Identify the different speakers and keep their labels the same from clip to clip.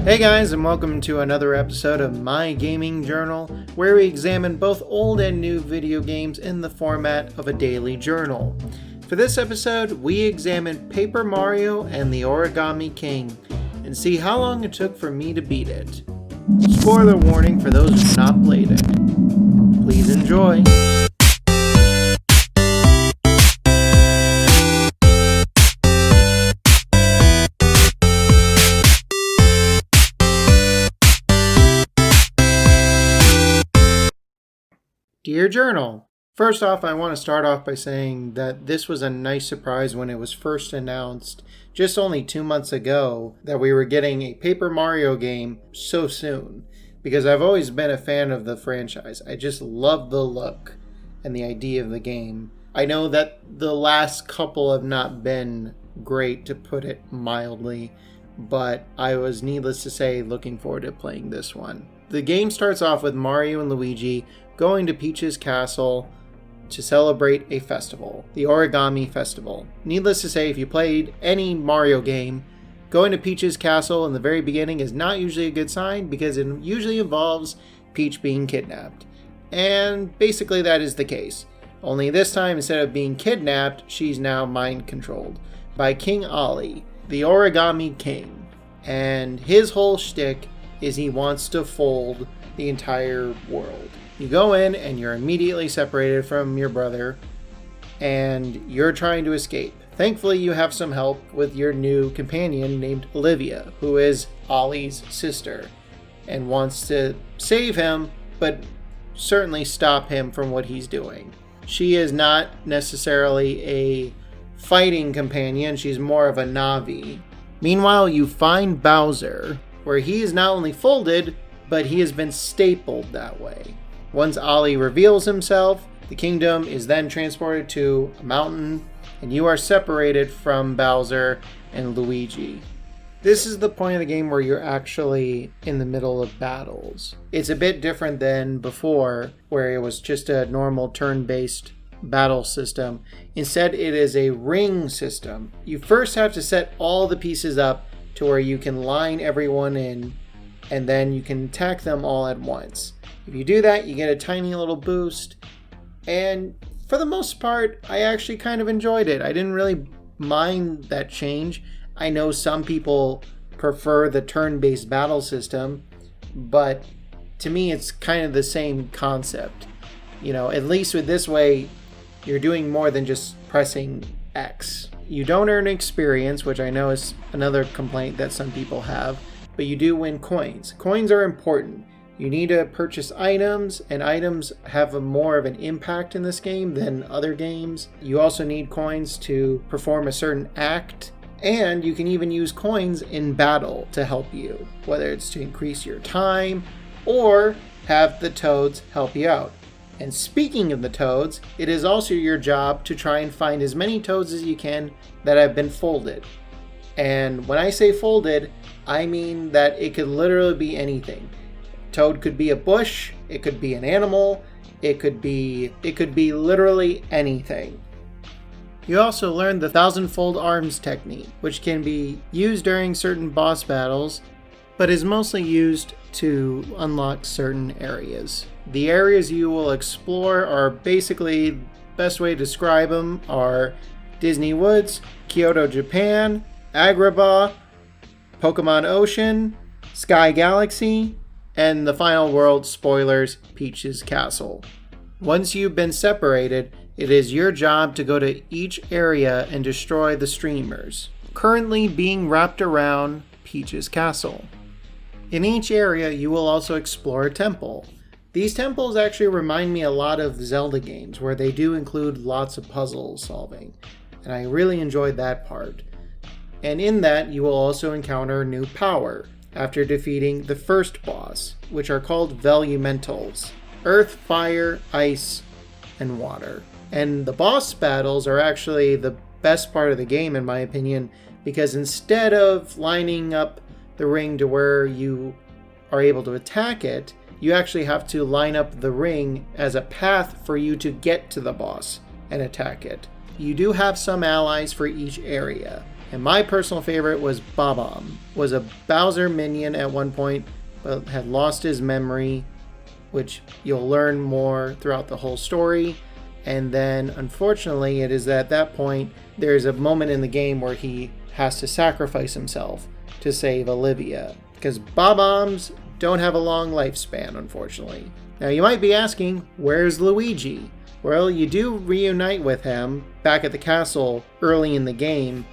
Speaker 1: Hey guys, and welcome to another episode of My Gaming Journal, where we examine both old and new video games in the format of a daily journal. For this episode, we examine Paper Mario and the Origami King, and see how long it took for me to beat it. Spoiler warning for those who have not played it. Please enjoy. Dear Journal, first off, I want to start off by saying that this was a nice surprise when it was first announced just only 2 months ago that we were getting a Paper Mario game so soon, because I've always been a fan of the franchise. I just love the look and the idea of the game. I know that the last couple have not been great, to put it mildly, but I was, needless to say, looking forward to playing this one. The game starts off with Mario and Luigi going to Peach's castle to celebrate a festival, the Origami Festival. Needless to say, if you played any Mario game, going to Peach's castle in the very beginning is not usually a good sign, because it usually involves Peach being kidnapped. And basically that is the case. Only this time, instead of being kidnapped, she's now mind-controlled by King Ollie, the Origami King. And his whole shtick is he wants to fold the entire world. You go in and you're immediately separated from your brother, and you're trying to escape. Thankfully, you have some help with your new companion named Olivia, who is Ollie's sister, and wants to save him, but certainly stop him from what he's doing. She is not necessarily a fighting companion, she's more of a Navi. Meanwhile, you find Bowser, where he is not only folded, but he has been stapled that way. Once Ollie reveals himself, the kingdom is then transported to a mountain, and you are separated from Bowser and Luigi. This is the point of the game where you're actually in the middle of battles. It's a bit different than before, where it was just a normal turn-based battle system. Instead, it is a ring system. You first have to set all the pieces up to where you can line everyone in, and then you can attack them all at once. If you do that, you get a tiny little boost, and for the most part, I actually kind of enjoyed it. I didn't really mind that change. I know some people prefer the turn-based battle system, but to me, it's kind of the same concept. You know, at least with this way, you're doing more than just pressing X. You don't earn experience, which I know is another complaint that some people have, but you do win coins. Coins are important. You need to purchase items, and items have more of an impact in this game than other games. You also need coins to perform a certain act, and you can even use coins in battle to help you, whether it's to increase your time or have the toads help you out. And speaking of the toads, it is also your job to try and find as many toads as you can that have been folded. And when I say folded, I mean that it could literally be anything. Toad could be a bush, it could be an animal, it could be literally anything. You also learn the 1,000-fold arms technique, which can be used during certain boss battles, but is mostly used to unlock certain areas. The areas you will explore are basically, best way to describe them are Disney Woods, Kyoto, Japan, Agrabah, Pokemon Ocean, Sky Galaxy, and the final world, spoilers, Peach's Castle. Once you've been separated, it is your job to go to each area and destroy the streamers, currently being wrapped around Peach's Castle. In each area, you will also explore a temple. These temples actually remind me a lot of Zelda games, where they do include lots of puzzle solving, and I really enjoyed that part. And in that, you will also encounter new power after defeating the first boss, which are called Velumentals: Earth, Fire, Ice, and Water. And the boss battles are actually the best part of the game, in my opinion, because instead of lining up the ring to where you are able to attack it, you actually have to line up the ring as a path for you to get to the boss and attack it. You do have some allies for each area, And my personal favorite was Bob-omb. Was a Bowser minion at one point, but had lost his memory, which you'll learn more throughout the whole story. And then, unfortunately, it is at that point, there's a moment in the game where he has to sacrifice himself to save Olivia. Because Bob-ombs don't have a long lifespan, unfortunately. Now, you might be asking, where's Luigi? Well, you do reunite with him back at the castle early in the game,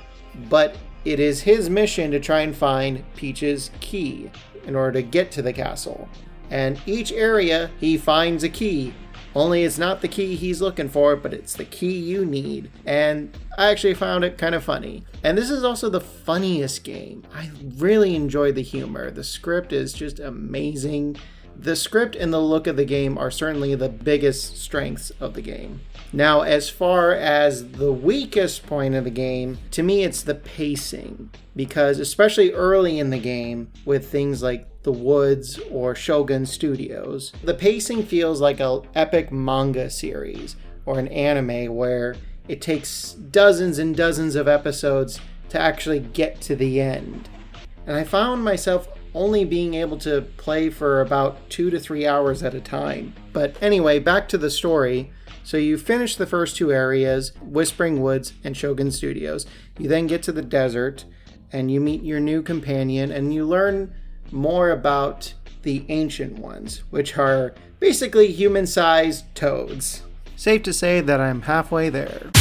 Speaker 1: but it is his mission to try and find Peach's key in order to get to the castle. And each area, he finds a key. Only it's not the key he's looking for, but it's the key you need. And I actually found it kind of funny. And this is also the funniest game. I really enjoyed the humor. The script is just amazing. The script and the look of the game are certainly the biggest strengths of the game. Now, as far as the weakest point of the game, to me it's the pacing. Because especially early in the game, with things like the Woods or Shogun Studios, the pacing feels like an epic manga series or an anime where it takes dozens and dozens of episodes to actually get to the end. And I found myself only being able to play for about 2 to 3 hours at a time. But anyway, back to the story. So you finish the first two areas, Whispering Woods and Shogun Studios. You then get to the desert and you meet your new companion and you learn more about the Ancient Ones, which are basically human-sized toads. Safe to say that I'm halfway there.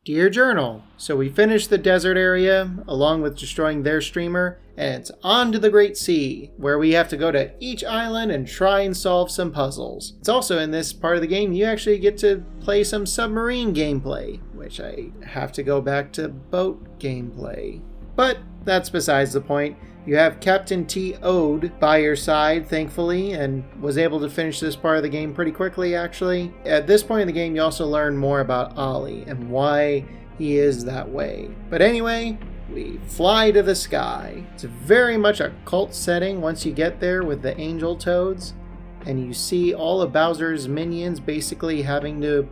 Speaker 1: Dear Journal, so we finished the desert area along with destroying their streamer, and it's on to the Great Sea, where we have to go to each island and try and solve some puzzles. It's also in this part of the game you actually get to play some submarine gameplay, which I have to go back to boat gameplay. But that's besides the point. You have Captain T. Ode by your side, thankfully, and was able to finish this part of the game pretty quickly, actually. At this point in the game, you also learn more about Ollie and why he is that way. But anyway, we fly to the sky. It's very much a cult setting once you get there with the angel toads, and you see all of Bowser's minions basically having to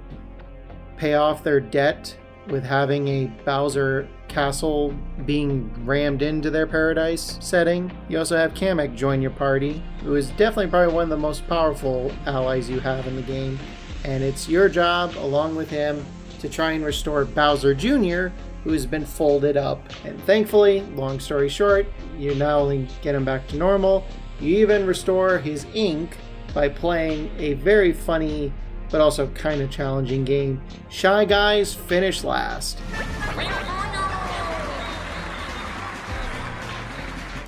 Speaker 1: pay off their debt with having a Bowser castle being rammed into their paradise setting. You also have Kamek join your party, who is definitely probably one of the most powerful allies you have in the game. And it's your job, along with him, to try and restore Bowser Jr., who has been folded up. And thankfully, long story short, you not only get him back to normal, you even restore his ink by playing a very funny but also kind of challenging game, Shy Guys Finish Last.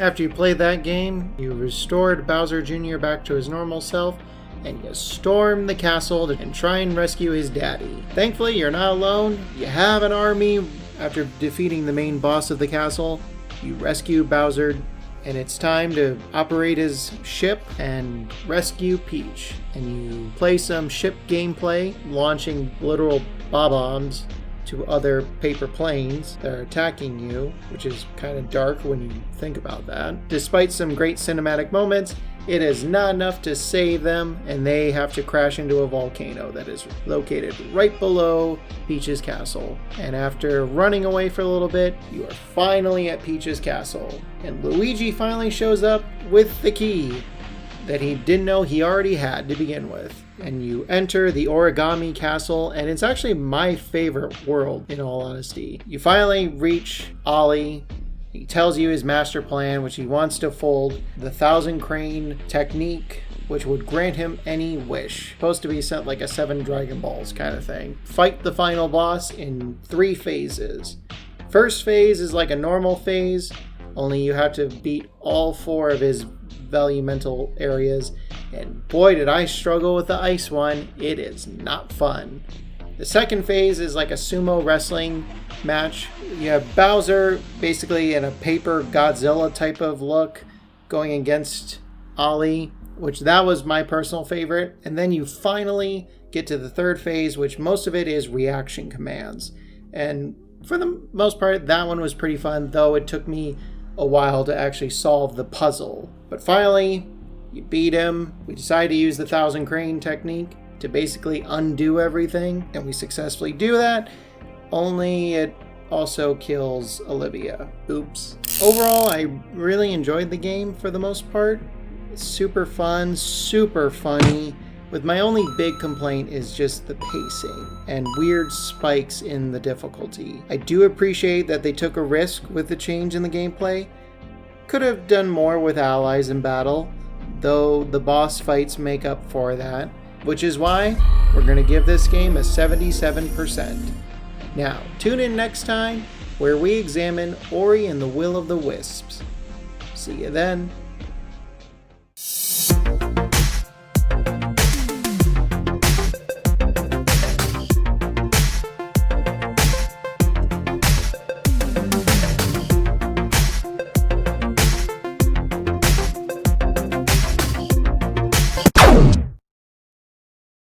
Speaker 1: After you played that game, you restored Bowser Jr. back to his normal self, and you storm the castle and try and rescue his daddy. Thankfully, you're not alone. You have an army. After defeating the main boss of the castle, you rescue Bowser, and it's time to operate his ship and rescue Peach. And you play some ship gameplay, launching literal bob-ombs to other paper planes that are attacking you, which is kind of dark when you think about that. Despite some great cinematic moments, it is not enough to save them, and they have to crash into a volcano that is located right below Peach's castle. And after running away for a little bit, you are finally at Peach's castle. And Luigi finally shows up with the key that he didn't know he already had to begin with. And you enter the Origami castle, and it's actually my favorite world, in all honesty. You finally reach Ollie. He tells you his master plan, which he wants to fold the 1,000 crane technique, which would grant him any wish. Supposed to be sent like a 7 Dragon Balls kind of thing. Fight the final boss in 3 phases. First phase is like a normal phase, only you have to beat all 4 of his Valumental areas, and boy did I struggle with the ice one. It is not fun. The second phase is like a sumo wrestling match. You have Bowser basically in a paper Godzilla type of look going against Ollie, which that was my personal favorite. And then you finally get to the third phase, which most of it is reaction commands. And for the most part, that one was pretty fun, though it took me a while to actually solve the puzzle. But finally, you beat him. We decided to use the 1,000 crane technique to basically undo everything, and we successfully do that. only it also kills Olivia. Oops. Overall, I really enjoyed the game for the most part. Super fun, super funny. With my only big complaint is just the pacing and weird spikes in the difficulty. I do appreciate that they took a risk with the change in the gameplay. Could have done more with allies in battle, though the boss fights make up for that, which is why we're going to give this game a 77%. Now, tune in next time where we examine Ori and the Will of the Wisps. See you then.